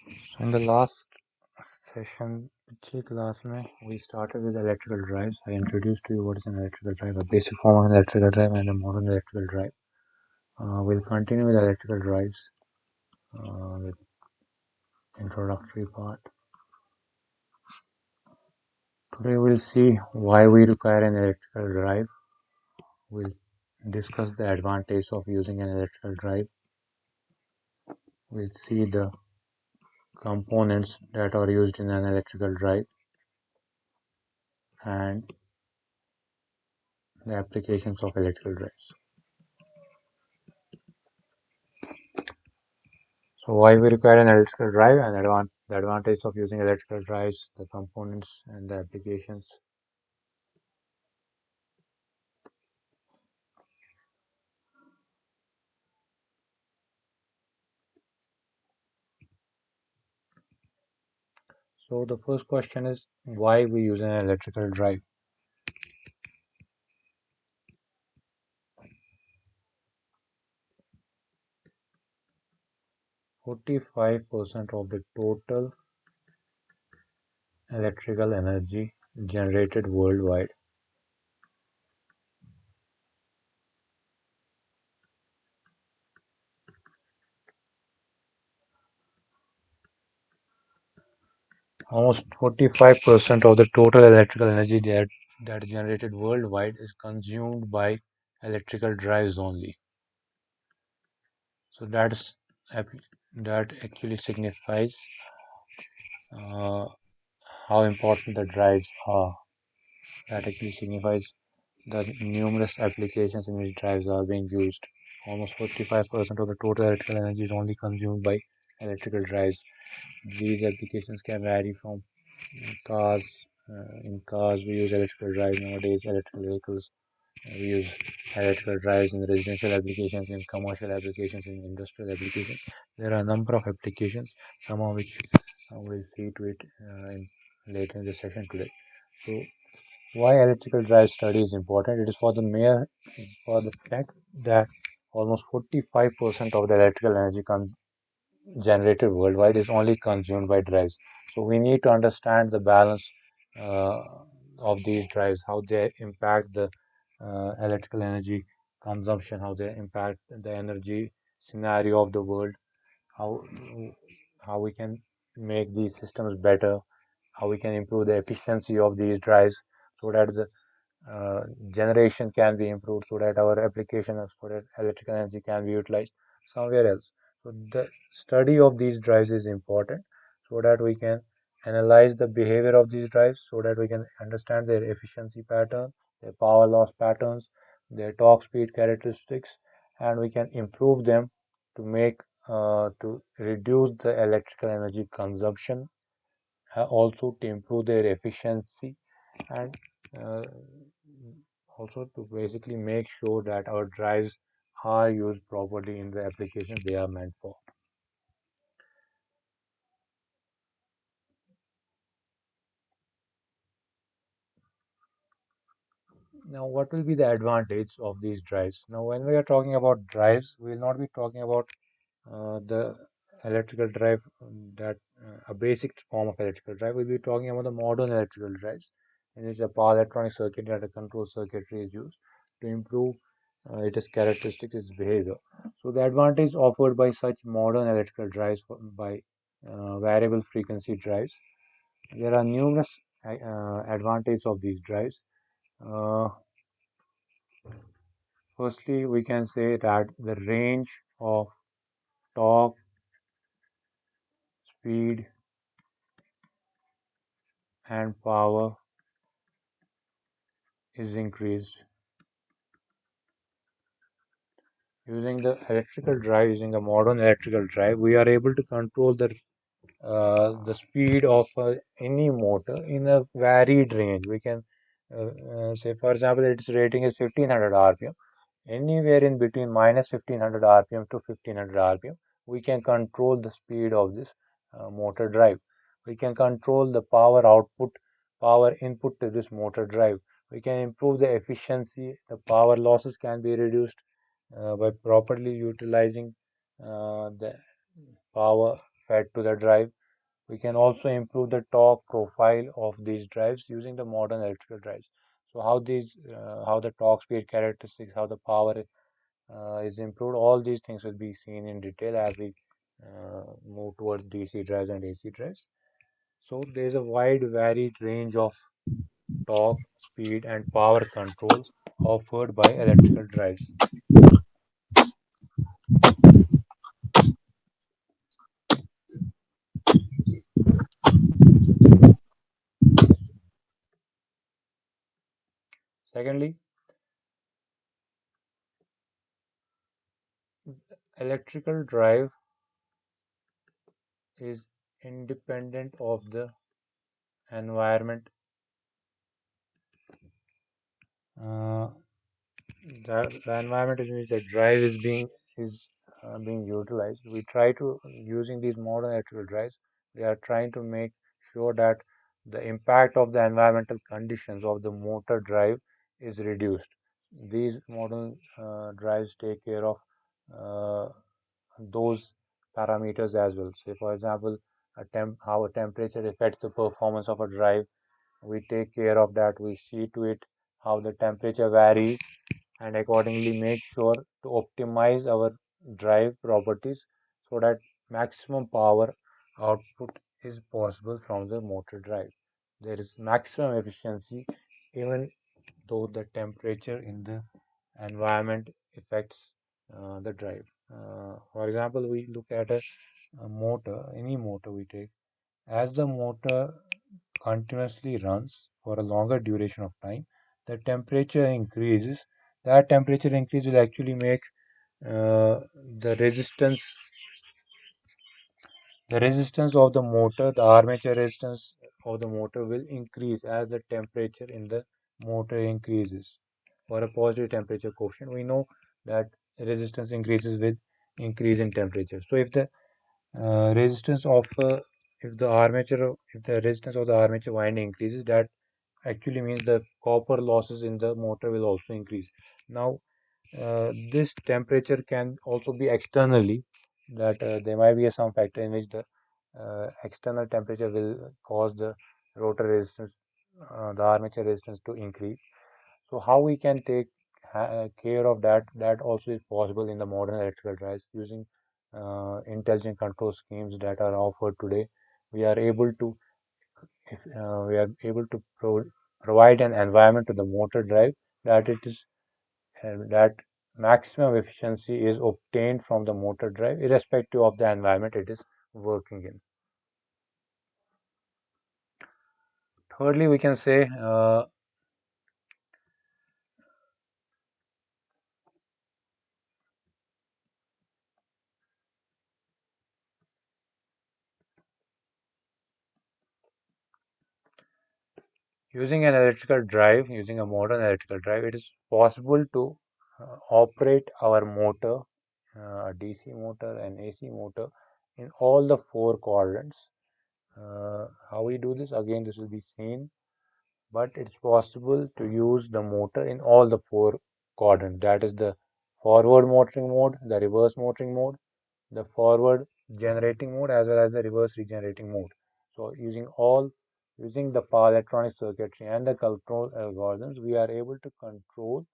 So in the last session, पिछली class में we started with electrical drives. I introduced to you what is an electrical drive, a basic form of an electrical drive and a modern electrical drive. We'll continue with electrical drives with introductory part. Today we'll see why we require an electrical drive. We'll discuss the advantage of using an electrical drive. We'll see the components that are used in an electrical drive and the applications of electrical drives. So why we require an electrical drive and the advantage of using electrical drives, the components and the applications. So the first question is why we use an electrical drive. "45% of the total electrical energy generated worldwide almost 45% of the total electrical energy that is generated worldwide is consumed by electrical drives only. So that actually signifies how important the drives are. That actually signifies the numerous applications in which drives are being used. Almost 45% of the total electrical energy is only consumed by electrical drives. These applications can vary from cars. In cars, we use electrical drives nowadays, electrical vehicles. We use electrical drives in residential applications, in commercial applications, in industrial applications. There are a number of applications, some of which we'll see to it later in the session today. So, why electrical drive study is important? It is for the fact that almost 45% of the electrical energy generated worldwide is only consumed by drives. So we need to understand the balance uh, of these drives, how they impact the electrical energy consumption, how they impact the energy scenario of the world, how how we can make these systems better, how we can improve the efficiency of these drives so that the generation can be improved, so that our application for that electrical energy can be utilized somewhere else. So the study of these drives is important so that we can analyze the behavior of these drives, so that we can understand their efficiency pattern, their power loss patterns, their torque speed characteristics, and we can improve them to make to reduce the electrical energy consumption, also to improve their efficiency, and uh, also to basically make sure that our drives are used properly in the application they are meant for. Now, what will be the advantage of these drives? Now, when we are talking about drives, we will not be talking about the electrical drive that a basic form of electrical drive. We'll be talking about the modern electrical drives, in which a power electronic circuit and a control circuitry is used to improve its characteristics, its behavior. So the advantage offered by such modern electrical drives by variable frequency drives, there are numerous advantages of these drives. Uh, Firstly, we can say that the range of torque, speed, and power is increased. Using the electrical drive, using a modern electrical drive, we are able to control the speed of any motor in a varied range. We can say, for example, its rating is 1500 rpm. Anywhere in between minus 1500 rpm to 1500 rpm, we can control the speed of this motor drive. We can control the power output, power input to this motor drive. We can improve the efficiency. The power losses can be reduced by properly utilizing the power fed to the drive. We can also improve the torque profile of these drives using the modern electrical drives. So how the torque speed characteristics, how the power is improved, all these things will be seen in detail as we move towards DC drives and AC drives. So there's a wide varied range of torque, speed, and power control offered by electrical drives. Secondly, electrical drive is independent of the environment. Uh, the environment in which the drive is being utilized. We try to using these modern electrical drives. We are trying to make sure that the impact of the environmental conditions of the motor drive is reduced. These modern drives take care of uh, those parameters as well. Say, for example, how a temperature affects the performance of a drive. We take care of that. We see to it how the temperature varies and accordingly make sure to optimize our drive properties so that maximum power output is possible from the motor drive. There is maximum efficiency even though the temperature in the environment affects the drive. For example, we look at a motor, any motor we take, as the motor continuously runs for a longer duration of time, the temperature increases. That temperature increase will actually make uh, the resistance the resistance of the motor, the armature resistance of the motor will increase as the temperature in the motor increases. For a positive temperature coefficient, we know that resistance increases with increase in temperature. So resistance of if the resistance of the armature winding increases, that actually means the copper losses in the motor will also increase. Now, this temperature can also be externally, that there might be some factor in which the external temperature will cause the rotor resistance, the armature resistance to increase. So how we can take care of that? That also is possible in the modern electrical drives using intelligent control schemes that are offered today. We are able to if we are able to provide an environment to the motor drive that it is that maximum efficiency is obtained from the motor drive irrespective of the environment it is working in. Thirdly, we can say using a modern electrical drive, it is possible to operate our motor, a DC motor, an AC motor, in all the four quadrants. How we do this? Again, this will be seen, but it's possible to use the motor in all the four quadrants. That is the forward motoring mode, the reverse motoring mode, the forward generating mode, as well as the reverse regenerating mode. So using the power electronic circuitry and the control algorithms, we are able to control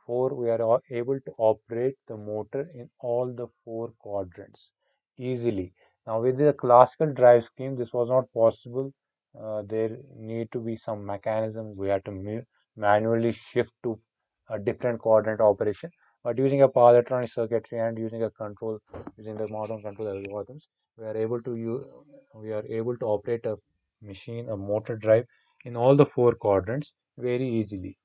we are able to operate the motor in all the four quadrants easily. Now, with the classical drive scheme, this was not possible. There need to be some mechanism. We had to manually shift to a different quadrant operation. But using a power electronic circuitry and using the modern control algorithms, we are able to operate a machine, a motor drive in all the four quadrants very easily.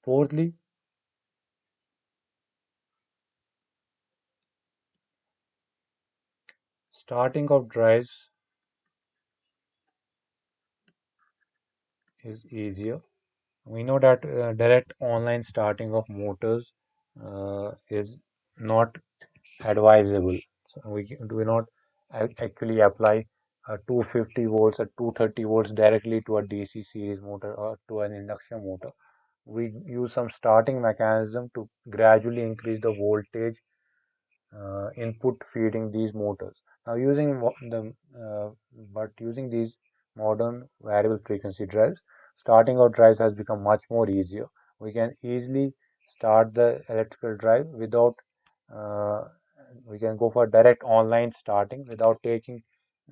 Fourthly, starting of drives is easier. We know that direct online starting of motors is not advisable. So we do not actually apply 250 volts or 230 volts directly to a DC series motor or to an induction motor. We use some starting mechanism to gradually increase the voltage input feeding these motors. Now, using these modern variable frequency drives, starting out drives has become much more easier. We can easily start the electrical drive without. Uh, we can go for direct online starting without taking,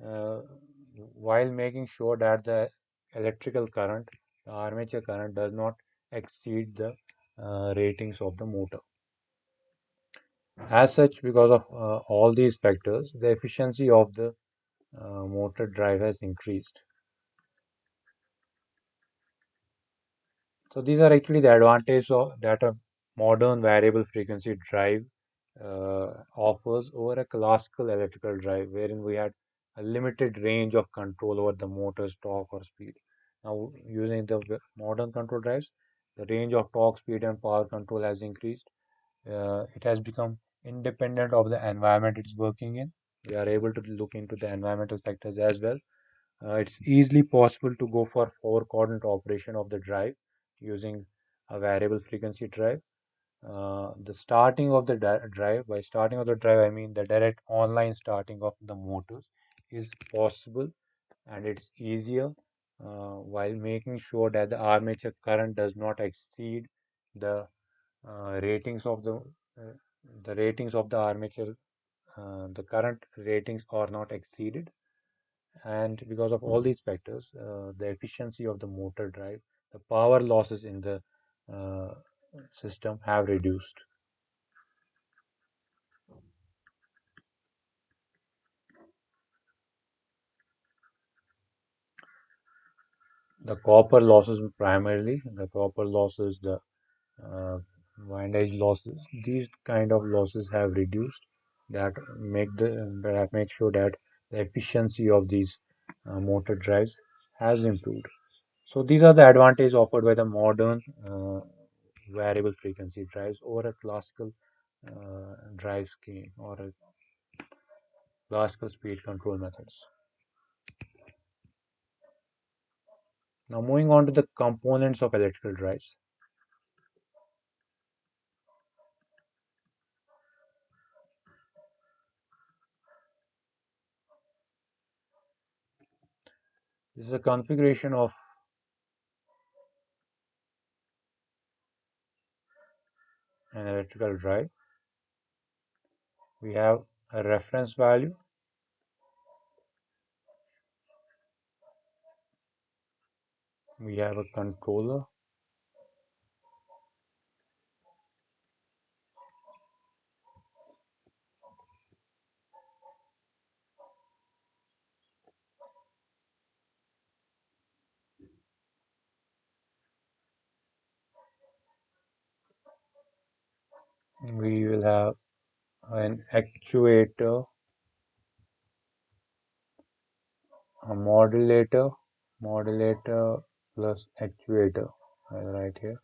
uh, while making sure that the electrical current, the armature current, does not exceed the ratings of the motor. As such, because of all these factors, the efficiency of the motor drive has increased. So these are actually the advantages of that a modern variable frequency drive offers over a classical electrical drive, wherein we had a limited range of control over the motor's torque or speed. Now, using the modern control drives, the range of torque, speed, and power control has increased. It has become independent of the environment it's working in. We are able to look into the environmental factors as well. It's easily possible to go for four coordinate operation of the drive using a variable frequency drive. The starting of the drive, by starting of the drive, I mean the direct online starting of the motors is possible, and it's easier while making sure that the armature current does not exceed the ratings of the ratings of the armature. The current ratings are not exceeded, and because of all these factors, the efficiency of the motor drive, the power losses in the uh, system have reduced. The copper losses primarily, the copper losses, the uh, windage losses, these kind of losses have reduced. That that make sure that the efficiency of these motor drives has improved. So these are the advantages offered by the modern variable frequency drives over a classical drive scheme or a classical speed control methods. Now moving on to the components of electrical drives. This is a configuration of an electrical drive. We have a reference value, we have a controller, we will have an actuator, a modulator plus actuator. I'll write here.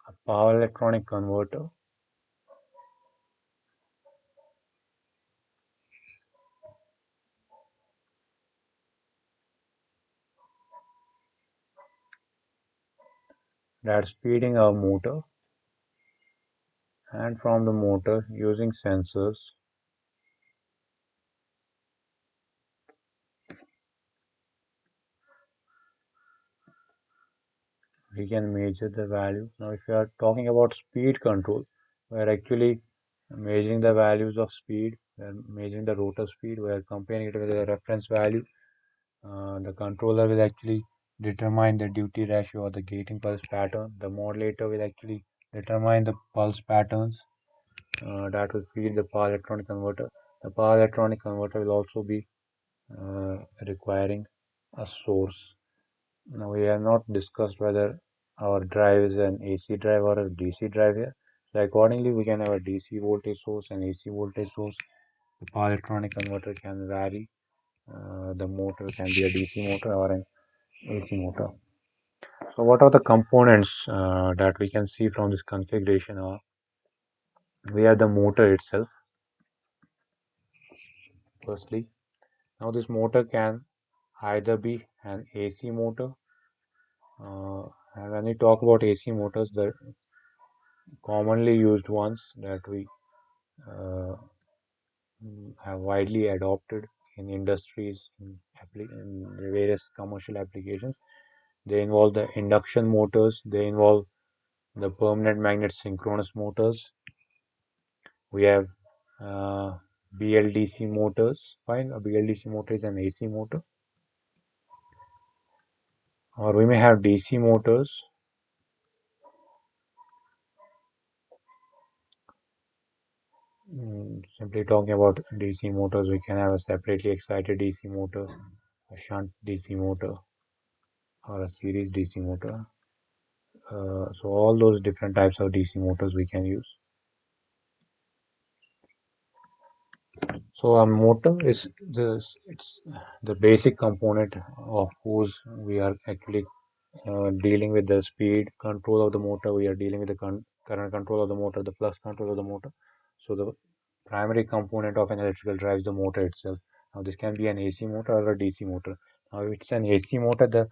A power electronic converter, that's feeding our motor, and from the motor using sensors we can measure the value. Now if you are talking about speed control, we are actually measuring the values of speed, we are measuring the rotor speed, we are comparing it with a reference value. The controller will actually determine the duty ratio or the gating pulse pattern. The modulator will actually determine the pulse patterns that will feed the power electronic converter. The power electronic converter will also be requiring a source. Now we have not discussed whether our drive is an AC drive or a DC drive here. So accordingly, we can have a DC voltage source and AC voltage source. The power electronic converter can vary. The motor can be a DC motor or an AC motor. So what are the components that we can see from this configuration are We have the motor itself, firstly. Now, this motor can either be an AC motor, and when we talk about AC motors, the commonly used ones that we uh, have widely adopted in industries, in various commercial applications. They involve the induction motors, they involve the permanent magnet synchronous motors. We have uh, BLDC motors. Fine, a BLDC motor is an AC motor. Or we may have DC motors. Simply talking about DC motors, we can have a separately excited DC motor, a shunt DC motor, or a series DC motor. So all those different types of DC motors we can use. So a motor is it's the basic component of whose we are actually dealing with the speed control of the motor. We are dealing with the current control of the motor, the flux control of the motor. So the primary component of an electrical drive is the motor itself. Now this can be an AC motor or a DC motor. Now if it's an AC motor, the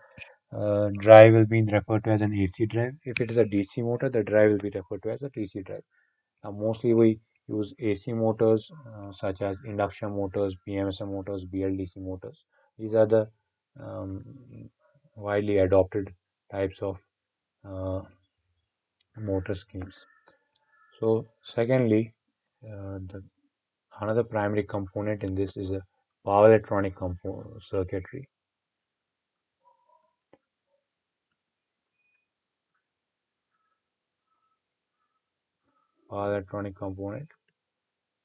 drive will be referred to as an AC drive. If it is a DC motor, the drive will be referred to as a DC drive. Now, mostly we use AC motors such as induction motors, PMSM motors, BLDC motors. These are the um, widely adopted types of uh, motor schemes. So, secondly, the another primary component in this is a power electronic circuitry. Power electronic component.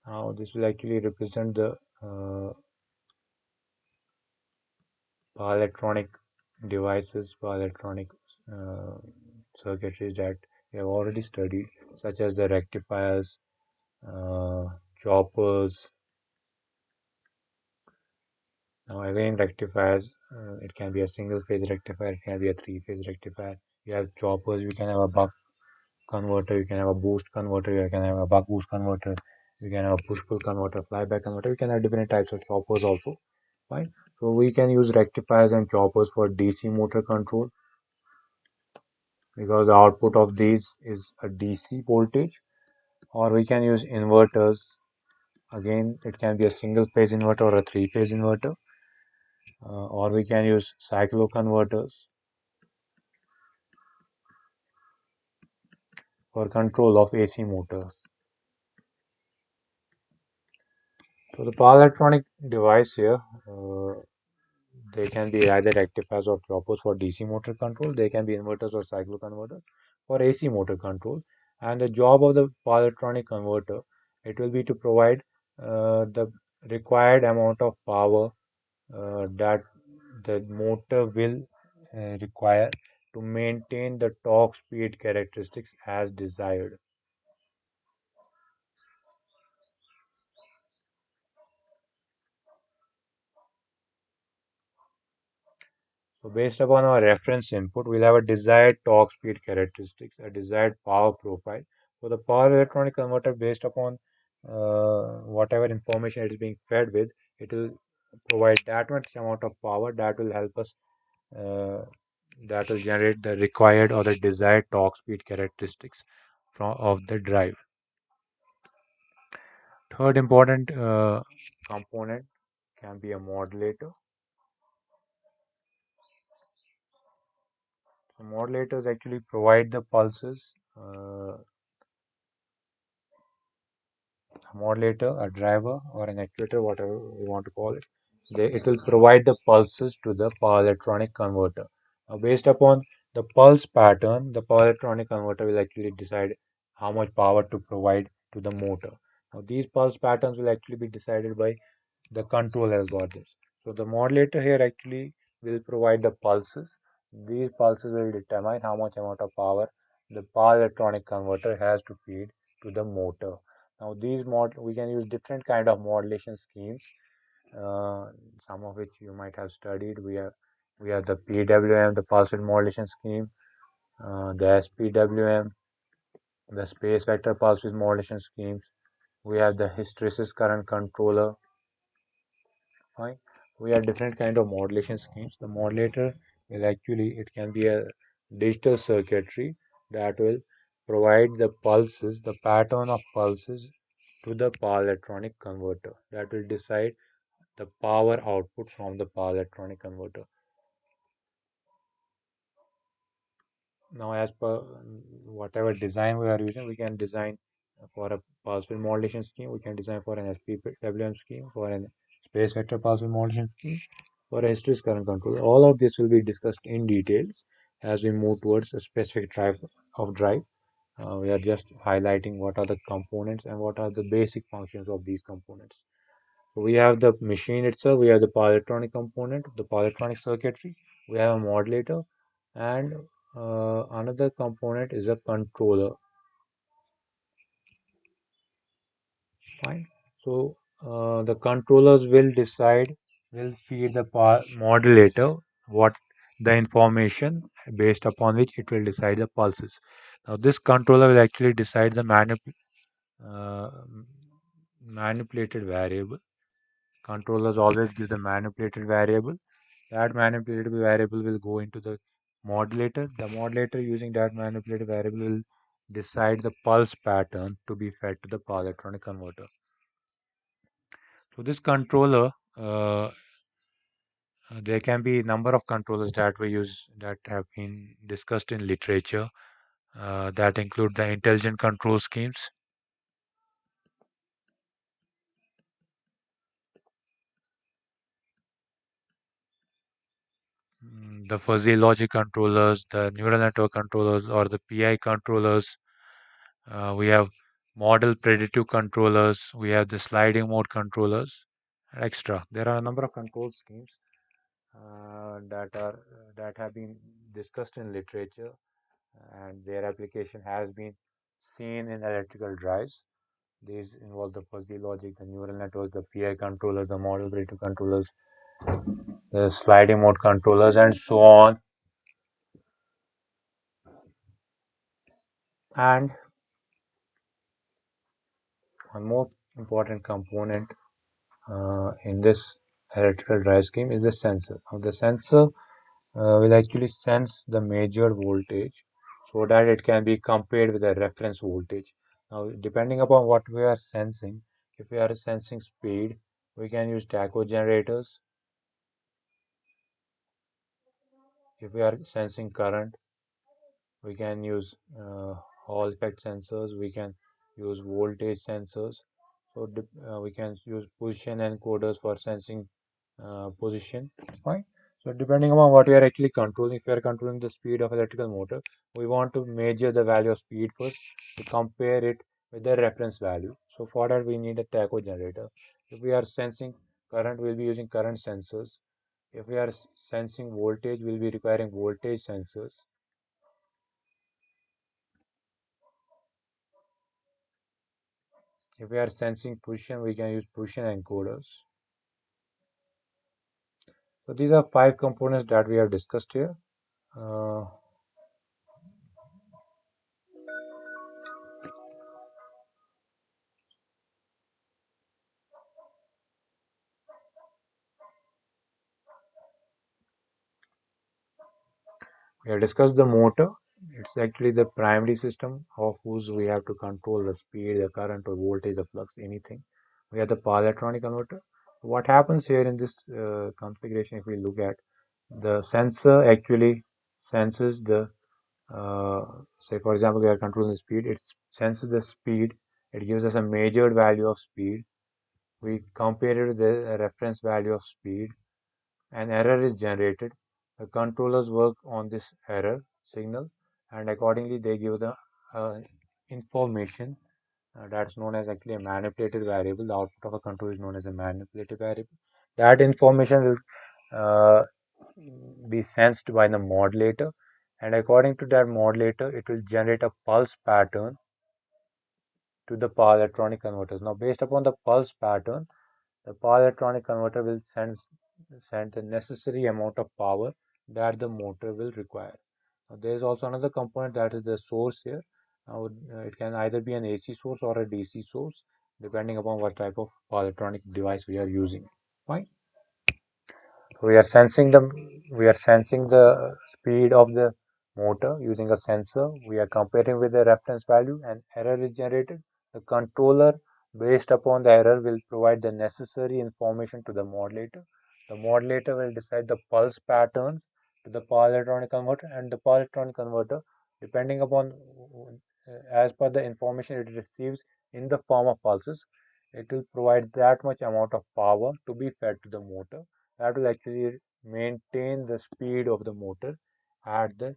Now, this will actually represent the power electronic devices, power electronic uh, circuitries that we have already studied, such as the rectifiers, uh, choppers. Now, again, rectifiers, it can be a single phase rectifier, it can be a three-phase rectifier. You have choppers, you can have a buck converter, you can have a boost converter, you can have a buck boost converter, you can have a push pull converter, flyback converter. You can have different types of choppers also. Fine. So we can use rectifiers and choppers for DC motor control because the output of these is a DC voltage, or we can use inverters. Again, it can be a single phase inverter or a three phase inverter, or we can use cycloconverters for control of AC motors. So the power electronic device here, they can be either rectifiers or choppers for DC motor control. They can be inverters or cycloconverters for AC motor control. And the job of the power electronic converter, it will be to provide the required amount of power that the motor will require to maintain the torque speed characteristics as desired. So based upon our reference input, we'll have a desired torque speed characteristics, a desired power profile. So the power electronic converter, based upon whatever information it is being fed with, it will provide that much amount of power that will help us, uh, that will generate the required or the desired torque speed characteristics of the drive. Third important component can be a modulator. So modulators actually provide the pulses. A modulator, a driver, or an actuator, whatever we want to call it, it will provide the pulses to the power electronic converter. Now, based upon the pulse pattern, the power electronic converter will actually decide how much power to provide to the motor. Now, these pulse patterns will actually be decided by the control algorithms. So the modulator here actually will provide the pulses. These pulses will determine how much amount of power the power electronic converter has to feed to the motor. Now we can use different kind of modulation schemes, uh, some of which you might have studied. We have the PWM, the pulse width modulation scheme, the SPWM, the space vector pulse width modulation schemes. We have the hysteresis current controller. Fine. We have different kind of modulation schemes. The modulator will actually, it can be a digital circuitry that will provide the pulses, the pattern of pulses to the power electronic converter that will decide the power output from the power electronic converter. Now, as per whatever design we are using, we can design for a pulse width modulation scheme, we can design for an SPWM scheme, for an space vector pulse width modulation scheme, for a hysteresis current control. All of this will be discussed in details as we move towards a specific type of drive. We are just highlighting what are the components and what are the basic functions of these components. So we have the machine itself, we have the power electronic component, the power electronic circuitry, we have a modulator, and another component is a controller. Fine. So the controllers will feed the power modulator what the information based upon which it will decide the pulses. Now this controller will actually decide the uh, manipulated variable. Controllers always give the manipulated variable. That manipulated variable will go into the modulator. The modulator using that manipulated variable will decide the pulse pattern to be fed to the power electronic converter. So this controller, there can be a number of controllers that we use that have been discussed in literature that include the intelligent control schemes, the fuzzy logic controllers, the neural network controllers, or the PI controllers. We have model predictive controllers. We have the sliding mode controllers. Extra. There are a number of control schemes that have been discussed in literature, and their application has been seen in electrical drives. These involve the fuzzy logic, the neural networks, the PI controllers, the model predictive controllers, the sliding mode controllers, and so on. And one more important component in this electrical drive scheme is the sensor. Now, the sensor will actually sense the measured voltage so that it can be compared with a reference voltage. Now, depending upon what we are sensing, if we are sensing speed, we can use tacho generators. If we are sensing current, we can use Hall effect sensors, we can use voltage sensors. So we can use position encoders for sensing position. Fine. So depending upon what we are actually controlling, if we are controlling the speed of electrical motor, we want to measure the value of speed first to compare it with the reference value. So for that we need a tacho generator. If we are sensing current, we'll be using current sensors. If we are sensing voltage, we'll be requiring voltage sensors. If we are sensing position, we can use position encoders. So these are 5 components that we have discussed here. Uh, we have discussed the motor. It's actually the primary system of whose we have to control the speed, the current, or voltage, the flux, anything. We have the power electronic converter. What happens here in this configuration, if we look at the sensor, actually senses the say for example we are controlling the speed, it senses the speed, it gives us a measured value of speed. We compare it with the reference value of speed. An error is generated. The controllers work on this error signal, and accordingly they give the information that's known as actually a manipulated variable. The output of a control is known as a manipulated variable. That information will be sensed by the modulator, and according to that modulator, it will generate a pulse pattern to the power electronic converters. Now, based upon the pulse pattern, the power electronic converter will send the necessary amount of power that the motor will require. Now, there is also another component that is the source here. Now, it can either be an AC source or a DC source, depending upon what type of power electronic device we are using. Fine. We are sensing the speed of the motor using a sensor. We are comparing with the reference value and error is generated. The controller, based upon the error, will provide the necessary information to the modulator. The modulator will decide the pulse patterns to the power electronic converter, and the power electronic converter, depending upon as per the information it receives in the form of pulses, it will provide that much amount of power to be fed to the motor that will actually maintain the speed of the motor at the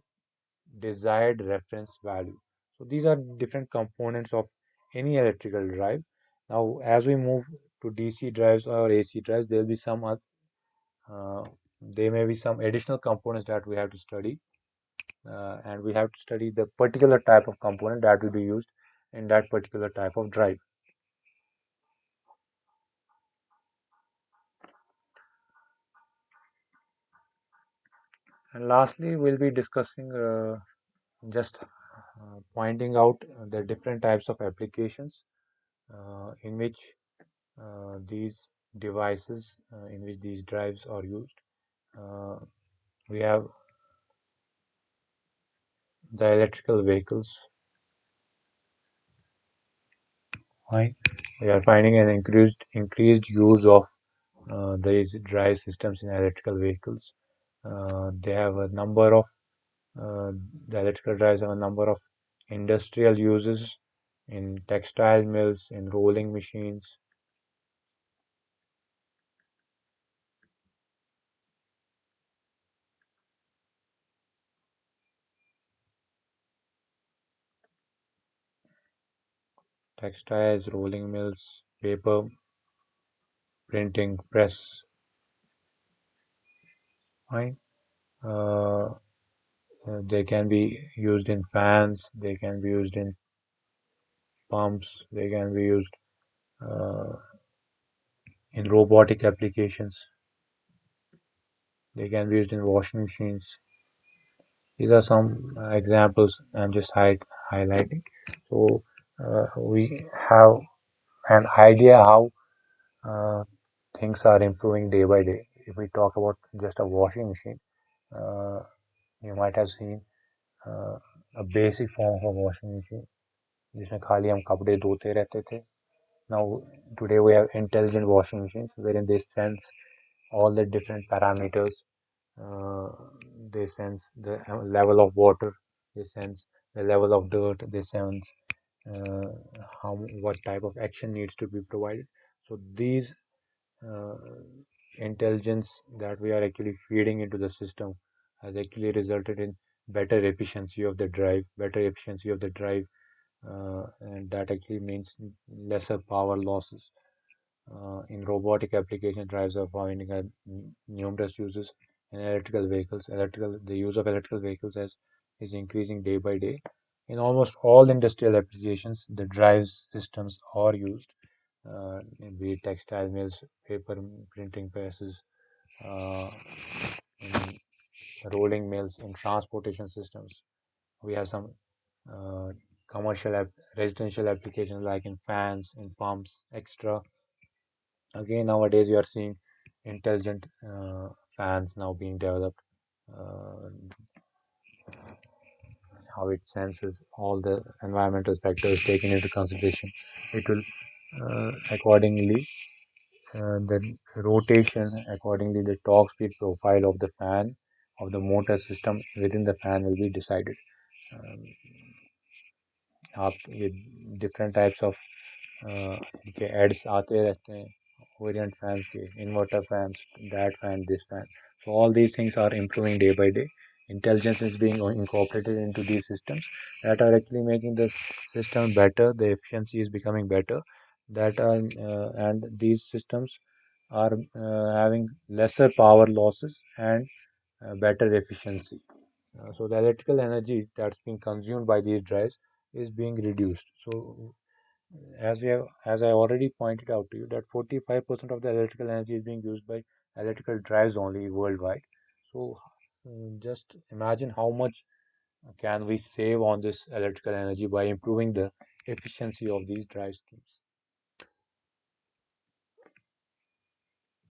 desired reference value. So these are different components of any electrical drive. Now, as we move to DC drives or AC drives, uh, there may be some additional components that we have to study, and we have to study the particular type of component that will be used in that particular type of drive. And lastly, we'll be discussing just pointing out the different types of applications in which in which these drives are used. Uh, we have the electrical vehicles. Right? We are finding an increased use of these drive systems in electrical vehicles. They have a number of uh, the electrical drives have a number of industrial uses in textile mills, in rolling machines. Textiles, rolling mills, paper printing press. Right? Uh, they can be used in fans. They can be used in pumps. They can be used uh, in robotic applications. They can be used in washing machines. These are some examples I'm just highlighting. So we have an idea how uh, things are improving day by day. If we talk about just a washing machine, uh, you might have seen uh, a basic form of a washing machine जिसमें खाली हम कपड़े धोते रहते थे. Now today we have intelligent washing machines wherein they sense all the different parameters. Uh, they sense the level of water, they sense the level of dirt, they sense uh, what type of action needs to be provided. So these uh, intelligence that we are actually feeding into the system has actually resulted in better efficiency of the drive, and that actually means lesser power losses. In robotic application, drives are finding numerous uses in electrical vehicles. The use of electrical vehicles is increasing day by day. In almost all industrial applications, the drive systems are used, be it textile mills, paper printing presses, uh, in rolling mills, in transportation systems. We have some uh, residential applications like in fans, in pumps, extra. Again, nowadays we are seeing intelligent fans now being developed, uh, how it senses all the environmental factors taken into consideration. It will accordingly the rotation, accordingly the torque speed profile of the fan, of the motor system within the fan will be decided. Um, आप ये different types of इनके ads आते रहते हैं variant fans के inverter fans that fan this fan so all these things are improving day by day. Intelligence is being incorporated into these systems that are actually making the system better. The efficiency is becoming better. That are and these systems are having lesser power losses and better efficiency. So the electrical energy that's being consumed by these drives is being reduced. So as I already pointed out to you, that 45% of the electrical energy is being used by electrical drives only worldwide. So just imagine how much Can we save on this electrical energy by improving the efficiency of these drive schemes?